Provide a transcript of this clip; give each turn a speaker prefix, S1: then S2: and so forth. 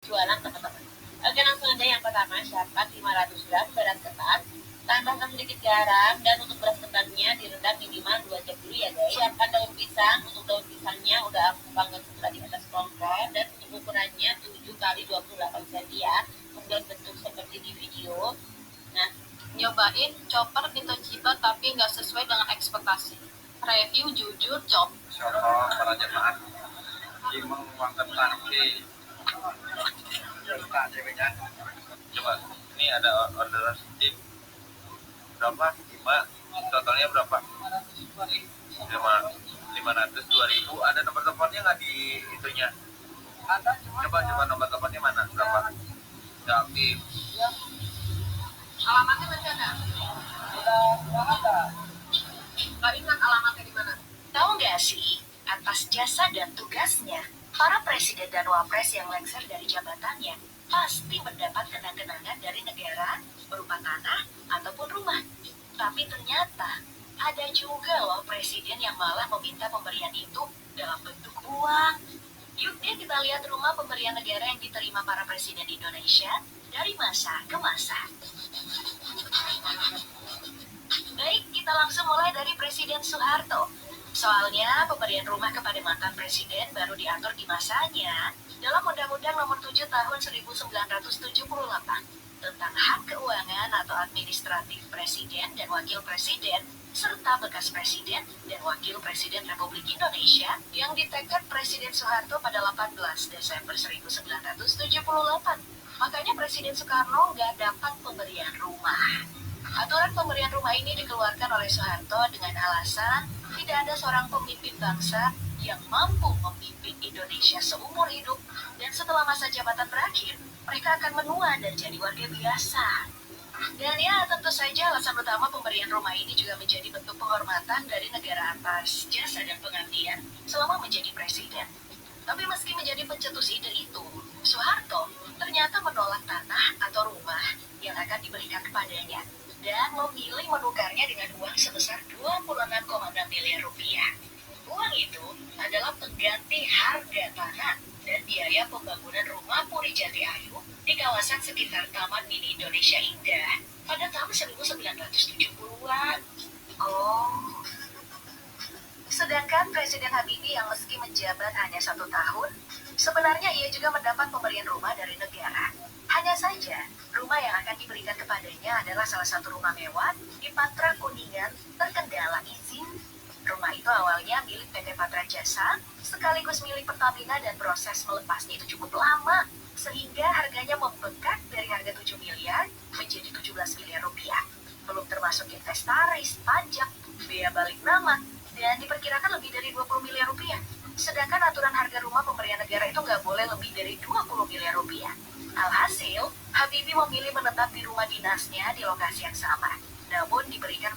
S1: jualan teman-teman. Oke, langsung aja yang pertama, syarat 500 gram beras ketan, tambahkan sedikit garam, dan untuk beras ketannya direndam minimal 2 jam dulu ya guys. Siapkan daun pisang. Untuk daun pisangnya udah aku panggang sebelah di atas kompor, dan untuk ukurannya 7 kali 28 cm ya, kemudian bentuk seperti di video. Nah,
S2: Nyobain chopper di Toshiba tapi nggak sesuai dengan ekspektasi. Review jujur cop.
S3: Contoh para jemaat Kimeng Wangkat Tangki. Coba, ini ada orderan tim berapa? 5, totalnya berapa? 500, 2000. Ada nomor teleponnya nggak di itunya? Coba nomor teleponnya mana? Berapa? Nggak aktif.
S2: Alamatnya masih ada? Nggak ingat alamatnya di mana.
S4: Tahu nggak sih, atas jasa dan tugasnya, para presiden dan wapres yang lengser dari jabatannya pasti mendapat kenang-kenangan dari negara berupa tanah ataupun rumah. Tapi ternyata ada juga loh presiden yang malah meminta pemberian itu dalam bentuk uang. Yuk deh kita lihat rumah pemberian negara yang diterima para presiden Indonesia dari masa ke masa. Baik, kita langsung mulai dari Presiden Soeharto. Soalnya pemberian rumah kepada mantan presiden baru diatur di masanya dalam Undang-Undang Nomor 7 Tahun 1978 tentang hak keuangan atau administratif presiden dan wakil presiden serta bekas presiden dan wakil presiden Republik Indonesia yang ditekad Presiden Soeharto pada 18 Desember 1978. Makanya Presiden Soekarno nggak dapat pemberian rumah. Aturan pemberian rumah ini dikeluarkan oleh Soeharto dengan alasan tidak ada seorang pemimpin bangsa yang mampu memimpin Indonesia seumur hidup dan setelah masa jabatan berakhir, mereka akan menua dan jadi warga biasa. Dan ya, tentu saja alasan utama pemberian rumah ini juga menjadi bentuk penghormatan dari negara atas jasa dan pengabdian selama menjadi presiden. Tapi meski menjadi pencetus ide itu, Soeharto ternyata menolak tanah atau rumah yang akan diberikan kepadanya dan memilih menukarnya dengan uang sebesar 26,6 miliar rupiah. Uang itu adalah pengganti harga tanah dan biaya pembangunan rumah Puri Jati Ayu di kawasan sekitar Taman Mini Indonesia Indah pada tahun 1970-an. Oh, sedangkan Presiden Habibie yang meski menjabat hanya 1 tahun, sebenarnya ia juga mendapat pemberian rumah dari negara. Hanya saja, rumah yang akan diberikan kepadanya adalah salah satu rumah mewah di Patra Kuningan terkendala izin. Rumah itu awalnya milik PT Patra Jasa, sekaligus milik Pertamina dan proses melepasnya itu cukup lama, sehingga harganya membengkak dari harga 7 miliar menjadi 17 miliar rupiah. Belum termasuk inventaris, pajak, biaya balik nama, dan diperkirakan lebih dari 20 miliar rupiah. Sedangkan aturan harga rumah pemberian negara itu nggak boleh lebih dari 20 miliar rupiah. Alhasil, Habibie memilih menetap di rumah dinasnya di lokasi yang sama, namun diberikan